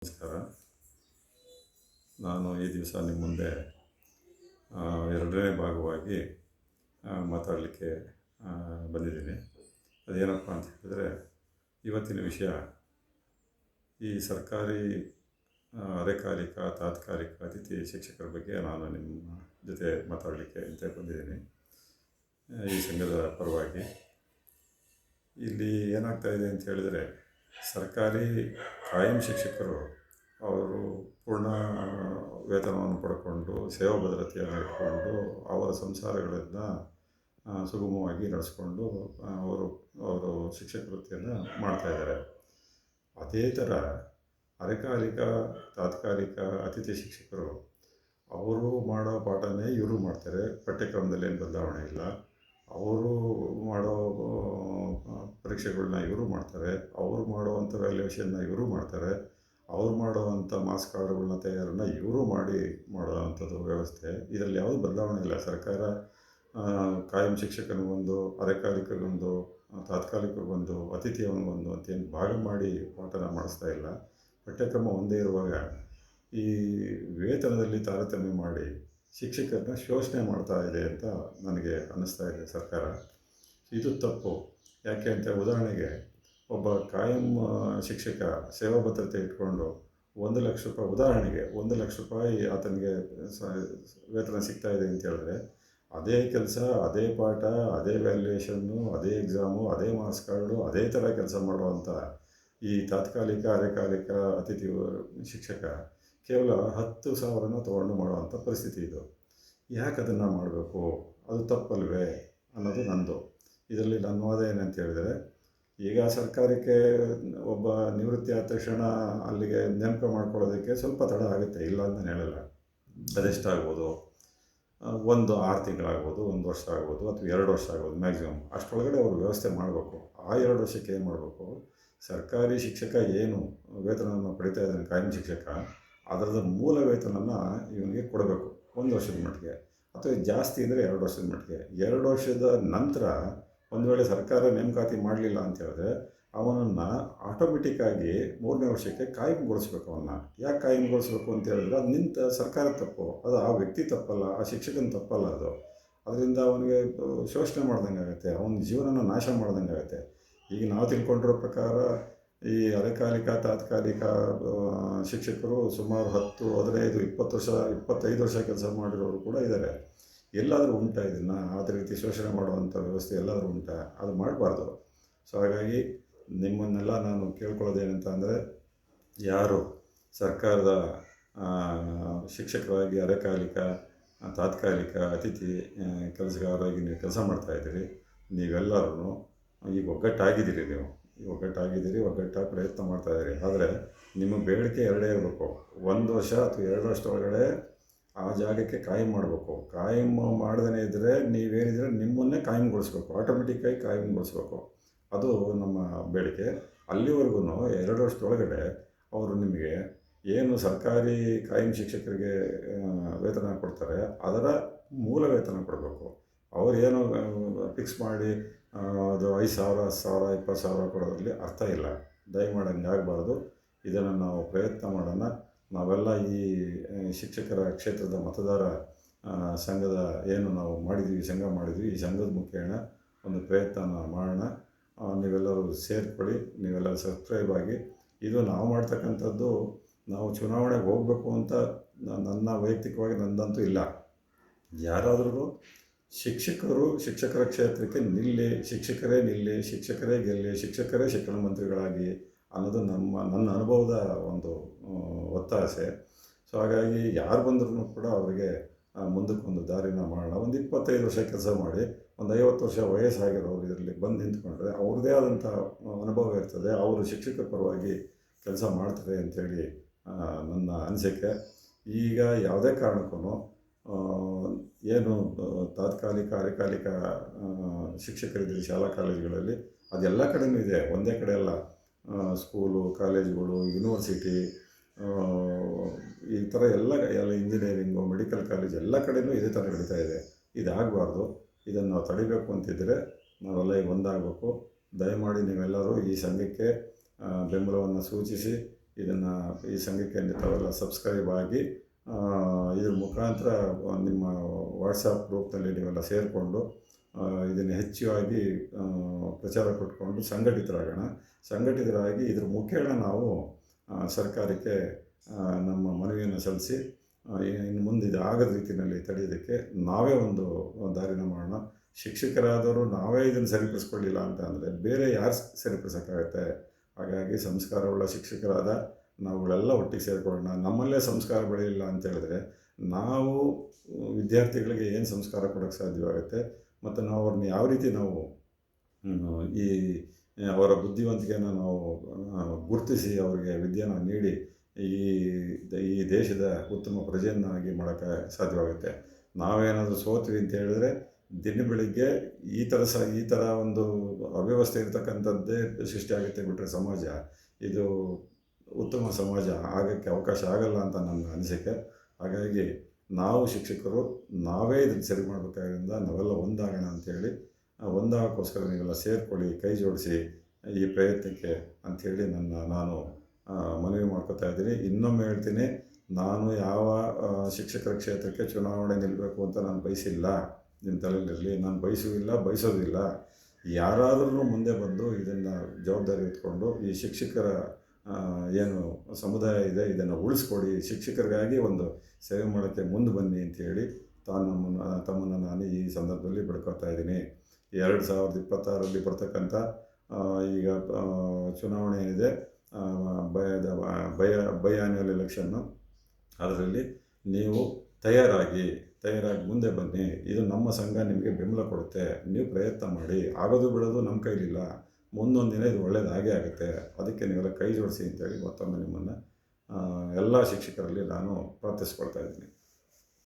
ನಮಸ್ಕಾರ. ನಾನು ಈ ದಿವಸ ನಿಮ್ಮ ಮುಂದೆ ಎರಡನೇ ಭಾಗವಾಗಿ ಮಾತಾಡಲಿಕ್ಕೆ ಬಂದಿದ್ದೀನಿ. ಅದೇನಪ್ಪ ಅಂತ ಹೇಳಿದ್ರೆ, ಇವತ್ತಿನ ವಿಷಯ ಈ ಸರ್ಕಾರಿ ಅರೆಕಾಲಿಕ ತಾತ್ಕಾಲಿಕ ಅತಿಥಿ ಶಿಕ್ಷಕರ ಬಗ್ಗೆ ನಾನು ನಿಮ್ಮ ಜೊತೆ ಮಾತಾಡಲಿಕ್ಕೆ ಅಂತ ಬಂದಿದ್ದೀನಿ. ಈ ಸಂಘದ ಪರವಾಗಿ ಇಲ್ಲಿ ಏನಾಗ್ತಾ ಇದೆ ಅಂತ ಹೇಳಿದರೆ, ಸರ್ಕಾರಿ ಕಾಯಂ ಶಿಕ್ಷಕರು ಅವರು ಪೂರ್ಣ ವೇತನವನ್ನು ಪಡ್ಕೊಂಡು ಸೇವಾ ಭದ್ರತೆಯನ್ನು ಇಟ್ಕೊಂಡು ಅವರ ಸಂಸಾರಗಳನ್ನು ಸುಗಮವಾಗಿ ನಡೆಸ್ಕೊಂಡು ಅವರು ಶಿಕ್ಷಕ ವೃತ್ತಿಯನ್ನು ಮಾಡ್ತಾಯಿದ್ದಾರೆ. ಅದೇ ಥರ ಅರೆಕಾಲಿಕ ತಾತ್ಕಾಲಿಕ ಅತಿಥಿ ಶಿಕ್ಷಕರು ಅವರು ಮಾಡೋ ಪಾಠನೇ ಇವರು ಮಾಡ್ತಾರೆ. ಪಠ್ಯಕ್ರಮದಲ್ಲಿ ಏನು ಬದಲಾವಣೆ ಇಲ್ಲ. ಅವರು ಮಾಡೋ ಪರೀಕ್ಷೆಗಳನ್ನ ಇವರು ಮಾಡ್ತಾರೆ. ಅವರು ಮಾಡುವಂಥ ವ್ಯಾಲ್ಯೂಯೇಷನ್ನ ಇವರು ಮಾಡ್ತಾರೆ. ಅವ್ರು ಮಾಡುವಂಥ ಮಾರ್ಕ್ಸ್ ಕಾರ್ಡ್ಗಳನ್ನ ತಯಾರನ್ನು ಇವರು ಮಾಡೋವಂಥದ್ದು ವ್ಯವಸ್ಥೆ. ಇದರಲ್ಲಿ ಯಾವುದೂ ಬದಲಾವಣೆ ಇಲ್ಲ. ಸರ್ಕಾರ ಕಾಯಂ ಶಿಕ್ಷಕನಿಗೊಂದು, ಅರೆಕಾಲಿಕಗೊಂದು, ತಾತ್ಕಾಲಿಕಗೊಂದು, ಅತಿಥಿಯವನಿಗೊಂದು ಅಂತೇನು ಭಾಗ ಮಾಡಿ ಪಾಠನ ಮಾಡಿಸ್ತಾ ಇಲ್ಲ. ಪಠ್ಯಕ್ರಮ ಒಂದೇ ಇರುವಾಗ ಈ ವೇತನದಲ್ಲಿ ತಾರತಮ್ಯ ಮಾಡಿ ಶಿಕ್ಷಕರನ್ನ ಶೋಷಣೆ ಮಾಡ್ತಾ ಇದೆ ಅಂತ ನನಗೆ ಅನ್ನಿಸ್ತಾ ಇದೆ ಸರ್ಕಾರ. ಇದು ತಪ್ಪು. ಯಾಕೆ ಅಂತ ಉದಾಹರಣೆಗೆ, ಒಬ್ಬ ಕಾಯಂ ಶಿಕ್ಷಕ ಸೇವಾ ಭದ್ರತೆ ಇಟ್ಕೊಂಡು ₹1,00,000 ಉದಾಹರಣೆಗೆ ₹1,00,000 ಆತನಿಗೆ ವೇತನ ಸಿಗ್ತಾ ಇದೆ ಅಂತ ಹೇಳಿದ್ರೆ, ಅದೇ ಕೆಲಸ, ಅದೇ ಪಾಠ, ಅದೇ ವ್ಯಾಲ್ಯೂಯೇಷನ್ನು, ಅದೇ ಎಕ್ಸಾಮು, ಅದೇ ಮಾರ್ಕ್ಸ್ ಕಾರ್ಡು, ಅದೇ ಥರ ಕೆಲಸ ಮಾಡುವಂಥ ಈ ತಾತ್ಕಾಲಿಕ ಅರೆಕಾಲಿಕ ಅತಿಥಿ ಶಿಕ್ಷಕ ಕೇವಲ 10,000 ತೊಗೊಂಡು ಮಾಡುವಂಥ ಪರಿಸ್ಥಿತಿ ಇದು. ಯಾಕೆ ಅದನ್ನು ಮಾಡಬೇಕು? ಅದು ತಪ್ಪಲ್ವೇ ಅನ್ನೋದು ನಂದು. ಇದರಲ್ಲಿ ನನ್ನ ವಾದ ಏನಂತ ಹೇಳಿದರೆ, ಈಗ ಸರ್ಕಾರಕ್ಕೆ ಒಬ್ಬ ನಿವೃತ್ತಿ ಆದ ತಕ್ಷಣ ಅಲ್ಲಿಗೆ ನೇಮಕ ಮಾಡ್ಕೊಳ್ಳೋದಕ್ಕೆ ಸ್ವಲ್ಪ ತಡ ಆಗುತ್ತೆ, ಇಲ್ಲ ಅಂತ ಹೇಳಲ್ಲ. ಅದೆಷ್ಟಾಗ್ಬೋದು, 6 ತಿಂಗಳಾಗ್ಬೋದು, 1 ವರ್ಷ ಆಗ್ಬೋದು, ಅಥವಾ 2 ವರ್ಷ ಆಗ್ಬೋದು ಮ್ಯಾಕ್ಸಿಮಮ್. ಅಷ್ಟರೊಳಗಡೆ ಅವರು ವ್ಯವಸ್ಥೆ ಮಾಡಬೇಕು. ಆ 2 ವರ್ಷಕ್ಕೆ ಏನು ಮಾಡಬೇಕು, ಸರ್ಕಾರಿ ಶಿಕ್ಷಕ ಏನು ವೇತನವನ್ನು ಪಡಿತಾ ಇದ್ದಾನೆ ಕಾಯಂ ಶಿಕ್ಷಕ, ಅದರದ ಮೂಲ ವೇತನವನ್ನು ಇವನಿಗೆ ಕೊಡಬೇಕು 1 ವರ್ಷದ ಮಟ್ಟಿಗೆ, ಅಥವಾ ಜಾಸ್ತಿ ಅಂದರೆ 2 ವರ್ಷದ ಮಟ್ಟಿಗೆ. 2 ವರ್ಷದ ನಂತರ ಒಂದು ವೇಳೆ ಸರ್ಕಾರ ನೇಮಕಾತಿ ಮಾಡಲಿಲ್ಲ ಅಂತ ಹೇಳಿದ್ರೆ, ಅವನನ್ನು ಆಟೋಮೆಟಿಕ್ಕಾಗಿ 3ನೇ ವರ್ಷಕ್ಕೆ ಕಾಯಂಗೊಳಿಸ್ಬೇಕು. ಯಾಕೆ ಕಾಯಂಗೊಳಿಸ್ಬೇಕು ಅಂತ ಹೇಳಿದ್ರೆ, ಅದು ನಿಂತ ಸರ್ಕಾರದ ತಪ್ಪು, ಅದು ಆ ವ್ಯಕ್ತಿ ತಪ್ಪಲ್ಲ, ಆ ಶಿಕ್ಷಕನ ತಪ್ಪಲ್ಲ. ಅದರಿಂದ ಅವನಿಗೆ ಶೋಷಣೆ ಮಾಡ್ದಂಗೆ ಆಗುತ್ತೆ, ಅವನ ಜೀವನನ ನಾಶ ಮಾಡ್ದಂಗೆ ಆಗುತ್ತೆ. ಈಗ ನಾವು ತಿಳ್ಕೊಂಡಿರೋ ಪ್ರಕಾರ ಈ ಅರೆಕಾಲಿಕ ತಾತ್ಕಾಲಿಕ ಶಿಕ್ಷಕರು ಸುಮಾರು 10, 15, 20 ವರ್ಷ, 25 ವರ್ಷ ಕೆಲಸ ಮಾಡಿರೋರು ಕೂಡ ಇದ್ದಾರೆ. ಎಲ್ಲಾದರೂ ಉಂಟಾ ಇದನ್ನು? ಅದೇ ರೀತಿ ಶೋಷಣೆ ಮಾಡುವಂಥ ವ್ಯವಸ್ಥೆ ಎಲ್ಲಾದರೂ ಉಂಟಾ? ಅದು ಮಾಡಬಾರ್ದು. ಸೊ ಹಾಗಾಗಿ ನಿಮ್ಮನ್ನೆಲ್ಲ ನಾನು ಕೇಳ್ಕೊಳ್ಳೋದೇನಂತ ಅಂದರೆ, ಯಾರು ಸರ್ಕಾರದ ಶಿಕ್ಷಕರಾಗಿ ಅರೆಕಾಲಿಕ ತಾತ್ಕಾಲಿಕ ಅತಿಥಿ ಕೆಲಸಗಾರರಾಗಿ ನೀವು ಕೆಲಸ ಮಾಡ್ತಾಯಿದ್ದೀರಿ, ನೀವೆಲ್ಲರೂ ಈಗ ಒಗ್ಗಟ್ಟಾಗಿದ್ದೀರಿ. ಒಗ್ಗಟ್ಟಾಗಿ ಪ್ರಯತ್ನ ಮಾಡ್ತಾಯಿದ್ದೀರಿ. ಆದರೆ ನಿಮ್ಮ ಬೇಡಿಕೆ ಎರಡೇ ಇರಬೇಕು. 1 ವರ್ಷ ಅಥವಾ 2 ವರ್ಷದೊಳಗಡೆ ಆ ಜಾಗಕ್ಕೆ ಕಾಯಂ ಮಾಡಬೇಕು. ಕಾಯಂ ಮಾಡದೇ ಇದ್ದರೆ ನೀವೇನಿದ್ರೆ ನಿಮ್ಮನ್ನೇ ಕಾಯಂಗೊಳಿಸ್ಬೇಕು, ಆಟೋಮೆಟಿಕ್ಕಾಗಿ ಕಾಯಂಗೊಳಿಸ್ಬೇಕು. ಅದು ನಮ್ಮ ಬೇಡಿಕೆ. ಅಲ್ಲಿವರೆಗೂ 2 ವರ್ಷದೊಳಗಡೆ ಅವರು ನಿಮಗೆ ಏನು ಸರ್ಕಾರಿ ಕಾಯಂ ಶಿಕ್ಷಕರಿಗೆ ವೇತನ ಕೊಡ್ತಾರೆ, ಅದರ ಮೂಲ ವೇತನ ಕೊಡಬೇಕು. ಅವರು ಏನು ಫಿಕ್ಸ್ ಮಾಡಿ ಅದು 5,000, 10,000, 20,000 ಕೊಡೋದ್ರಲ್ಲಿ ಅರ್ಥ ಇಲ್ಲ. ದಯಮಾಡಿ ಹಂಗೆ ಆಗಬಾರ್ದು. ಇದನ್ನು ನಾವು ಪ್ರಯತ್ನ ಮಾಡೋಣ. ನಾವೆಲ್ಲ ಈ ಶಿಕ್ಷಕರ ಕ್ಷೇತ್ರದ ಮತದಾರ ಸಂಘದ ಏನು ನಾವು ಸಂಘ ಮಾಡಿದ್ವಿ, ಈ ಸಂಘದ ಮುಖೇನ ಒಂದು ಪ್ರಯತ್ನ ಮಾಡೋಣ. ನೀವೆಲ್ಲರೂ ಸೇರ್ಕೊಳ್ಳಿ, ನೀವೆಲ್ಲರೂ ಸಬ್ಸ್ಕ್ರೈಬ್ ಆಗಿ. ಇದು ನಾವು ಮಾಡ್ತಕ್ಕಂಥದ್ದು, ನಾವು ಚುನಾವಣೆಗೆ ಹೋಗಬೇಕು ಅಂತ ನನ್ನ ವೈಯಕ್ತಿಕವಾಗಿ ನಂದಂತೂ ಇಲ್ಲ. ಯಾರಾದರೂ ಶಿಕ್ಷಕರ ಕ್ಷೇತ್ರಕ್ಕೆ ನಿಲ್ಲಿ, ಶಿಕ್ಷಕರೇ ನಿಲ್ಲಿ, ಶಿಕ್ಷಕರೇ ಗೆಲ್ಲಿ, ಶಿಕ್ಷಕರೇ ಶಿಕ್ಷಣ ಮಂತ್ರಿಗಳಾಗಿ ಅನ್ನೋದು ನನ್ನ ಅನುಭವದ ಒಂದು ಒತ್ತಾಸೆ. ಸೊ ಹಾಗಾಗಿ ಯಾರು ಬಂದರೂ ಕೂಡ ಅವರಿಗೆ ಮುಂದಕ್ಕೊಂದು ದಾರಿನ ಮಾಡೋಣ. ಒಂದು 25 ವರ್ಷ ಕೆಲಸ ಮಾಡಿ, ಒಂದು 50 ವರ್ಷ ವಯಸ್ಸಾಗಿರೋರು ಇದರಲ್ಲಿ ಬಂದು ನಿಂತ್ಕೊಂಡ್ರೆ ಅವ್ರದ್ದೇ ಆದಂಥ ಅನುಭವ ಇರ್ತದೆ, ಅವರು ಶಿಕ್ಷಕರ ಪರವಾಗಿ ಕೆಲಸ ಮಾಡ್ತಾರೆ ಅಂಥೇಳಿ ನನ್ನ ಅನಿಸಿಕೆ. ಈಗ ಯಾವುದೇ ಕಾರಣಕ್ಕೂ ಏನು ತಾತ್ಕಾಲಿಕ ಅರೆಕಾಲಿಕ ಶಿಕ್ಷಕರಿದ್ದೀರಿ ಶಾಲಾ ಕಾಲೇಜುಗಳಲ್ಲಿ, ಅದೆಲ್ಲ ಕಡೆಯೂ ಇದೆ, ಒಂದೇ ಕಡೆ ಅಲ್ಲ. ಸ್ಕೂಲು, ಕಾಲೇಜುಗಳು, ಯೂನಿವರ್ಸಿಟಿ, ಈ ಥರ ಎಲ್ಲ ಇಂಜಿನಿಯರಿಂಗು, ಮೆಡಿಕಲ್ ಕಾಲೇಜ್ ಎಲ್ಲ ಕಡೆಯೂ ಇದೇ ಥರ ನಡೀತಾ ಇದೆ. ಇದಾಗಬಾರ್ದು. ಇದನ್ನು ನಾವು ತಡಿಬೇಕು ಅಂತಿದ್ದರೆ ನಾವೆಲ್ಲ ಒಂದಾಗಬೇಕು. ದಯಮಾಡಿ ನೀವೆಲ್ಲರೂ ಈ ಸಂಘಕ್ಕೆ ಬೆಂಬಲವನ್ನು ಸೂಚಿಸಿ ಇದನ್ನು ಈ ಸಂಘಕ್ಕೆ ತಾವೆಲ್ಲ ಸಬ್ಸ್ಕ್ರೈಬ್ ಆಗಿ ಇದ್ರ ಮುಖಾಂತರ ನಿಮ್ಮ ವಾಟ್ಸಪ್ ಗ್ರೂಪ್ನಲ್ಲಿ ನೀವೆಲ್ಲ ಸೇರಿಕೊಂಡು ಇದನ್ನು ಹೆಚ್ಚಾಗಿ ಪ್ರಚಾರ ಕೊಟ್ಕೊಂಡು ಸಂಘಟಿತರಾಗಿ ಇದ್ರ ಮುಖೇನ ನಾವು ಸರ್ಕಾರಕ್ಕೆ ನಮ್ಮ ಮನವಿಯನ್ನು ಸಲ್ಲಿಸಿ ಇನ್ನು ಮುಂದೆ ಇದು ಆಗದ ರೀತಿಯಲ್ಲಿ ತಡೆಯೋದಕ್ಕೆ ನಾವೇ ಒಂದು ದಾರಿನ ಮಾಡೋಣ. ಶಿಕ್ಷಕರಾದವರು ನಾವೇ ಇದನ್ನು ಸರಿಪಡಿಸ್ಕೊಳ್ಳಿಲ್ಲ ಅಂತ ಅಂದರೆ ಬೇರೆ ಯಾರು ಸರಿಪಡಿಸೋಕ್ಕಾಗತ್ತೆ? ಹಾಗಾಗಿ ಸಂಸ್ಕಾರವುಳ್ಳ ಶಿಕ್ಷಕರಾದ ನಾವುಗಳೆಲ್ಲ ಒಟ್ಟಿಗೆ ಸೇರಿಕೊಳ್ಳೋಣ. ನಮ್ಮಲ್ಲೇ ಸಂಸ್ಕಾರ ಬೆಳೆಯಿಲ್ಲ ಅಂತ ಹೇಳಿದ್ರೆ ನಾವು ವಿದ್ಯಾರ್ಥಿಗಳಿಗೆ ಏನು ಸಂಸ್ಕಾರ ಕೊಡೋಕ್ಕೆ ಸಾಧ್ಯವಾಗುತ್ತೆ? ಮತ್ತು ನಾವು ಅವ್ರನ್ನ ಯಾವ ರೀತಿ ನಾವು ಈ ಅವರ ಬುದ್ಧಿವಂತಿಕೆಯನ್ನು ನಾವು ಗುರುತಿಸಿ ಅವರಿಗೆ ವಿದ್ಯೆನ ನೀಡಿ ಈ ದೇಶದ ಉತ್ತಮ ಪ್ರಜೆಯನ್ನಾಗಿ ಮಾಡೋಕ್ಕೆ ಸಾಧ್ಯವಾಗುತ್ತೆ? ನಾವೇನಾದರೂ ಸೋತ್ವಿ ಅಂತ ಹೇಳಿದ್ರೆ ದಿನ ಬೆಳಿಗ್ಗೆ ಈ ಥರ ಒಂದು ಅವ್ಯವಸ್ಥೆ ಇರತಕ್ಕಂಥದ್ದೇ ಸೃಷ್ಟಿಯಾಗುತ್ತೆ ಬಿಟ್ಟರೆ ಸಮಾಜ ಇದು ಉತ್ತಮ ಸಮಾಜ ಆಗೋಕ್ಕೆ ಅವಕಾಶ ಆಗಲ್ಲ ಅಂತ ನನ್ನ ಅನಿಸಿಕೆ. ಹಾಗಾಗಿ ನಾವು ಶಿಕ್ಷಕರು ನಾವೇ ಇದನ್ನು ಸರಿ ಮಾಡಬೇಕಾದ್ರಿಂದ ನಾವೆಲ್ಲ ಒಂದಾಗೋಣ ಅಂಥೇಳಿ ಒಂದಾಗೋಕ್ಕೋಸ್ಕರ ನೀವೆಲ್ಲ ಸೇರಿಕೊಳ್ಳಿ, ಕೈ ಜೋಡಿಸಿ ಈ ಪ್ರಯತ್ನಕ್ಕೆ ಅಂಥೇಳಿ ನಾನು ಮನವಿ ಮಾಡ್ಕೋತಾ ಇದ್ದೀನಿ. ಇನ್ನೊಮ್ಮೆ ಹೇಳ್ತೀನಿ, ನಾನು ಯಾವ ಶಿಕ್ಷಕರ ಕ್ಷೇತ್ರಕ್ಕೆ ಚುನಾವಣೆ ನಿಲ್ಲಬೇಕು ಅಂತ ನಾನು ಬಯಸಿಲ್ಲ. ನಿಮ್ಮ ತಲೆಯಲ್ಲಿರಲಿ, ನಾನು ಬಯಸೋದಿಲ್ಲ. ಯಾರಾದರೂ ಮುಂದೆ ಬಂದು ಇದನ್ನು ಜವಾಬ್ದಾರಿ ಎತ್ಕೊಂಡು ಈ ಶಿಕ್ಷಕರ ಏನು ಸಮುದಾಯ ಇದೆ ಇದನ್ನು ಉಳಿಸ್ಕೊಡಿ, ಶಿಕ್ಷಕರಿಗಾಗಿ ಒಂದು ಸೇವೆ ಮಾಡೋಕ್ಕೆ ಮುಂದೆ ಬನ್ನಿ ಅಂಥೇಳಿ ತಮ್ಮನ್ನು ನಾನು ಈ ಸಂದರ್ಭದಲ್ಲಿ ಬೆಳ್ಕೊತಾ ಇದ್ದೀನಿ. 2026ರಲ್ಲಿ ಬರ್ತಕ್ಕಂಥ ಈಗ ಚುನಾವಣೆ ಏನಿದೆ, ಬೈ ಆ್ಯನ್ಯುವಲ್ ಎಲೆಕ್ಷನ್ನು, ಅದರಲ್ಲಿ ನೀವು ತಯಾರಾಗಿ ಮುಂದೆ ಬನ್ನಿ. ಇದು ನಮ್ಮ ಸಂಘ ನಿಮಗೆ ಬೆಂಬಲ ಕೊಡುತ್ತೆ. ನೀವು ಪ್ರಯತ್ನ ಮಾಡಿ. ಆಗೋದು ಬಿಡೋದು ನಮ್ಮ ಕೈಲಿಲ್ಲ. ಮುಂದೊಂದು ದಿನ ಇದು ಒಳ್ಳೆಯದಾಗೇ ಆಗುತ್ತೆ. ಅದಕ್ಕೆ ನೀವೆಲ್ಲ ಕೈ ಜೋಡಿಸಿ ಅಂತೇಳಿ ಮತ್ತೊಮ್ಮೆ ನಿಮ್ಮನ್ನು ಎಲ್ಲ ಶಿಕ್ಷಕರಲ್ಲಿ ನಾನು ಪ್ರಾರ್ಥಿಸ್ಕೊಳ್ತಾ ಇದ್ದೀನಿ.